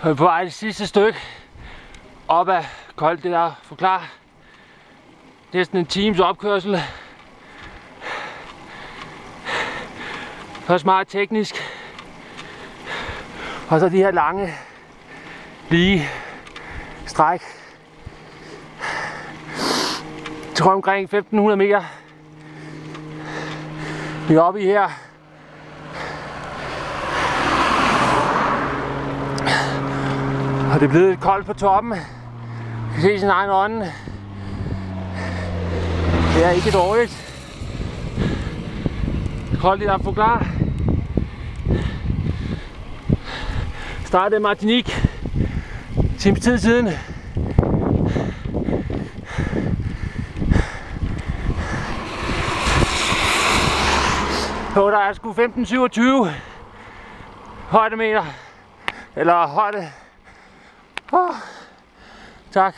På vej det sidste stykke op ad Col de la Fouclard. Næsten en times opkørsel. Først meget teknisk. Og så de her lange, lige stræk. Jeg tror omkring 1500 meter. Vi er oppe i her. Og det er blevet lidt koldt på toppen. Du kan se sin egen ånde. Det er ikke dårligt. Col de la Fouclard. Startede Martinique times tid siden. Så der er sgu 15-27 højdemeter. Eller højde. Tak.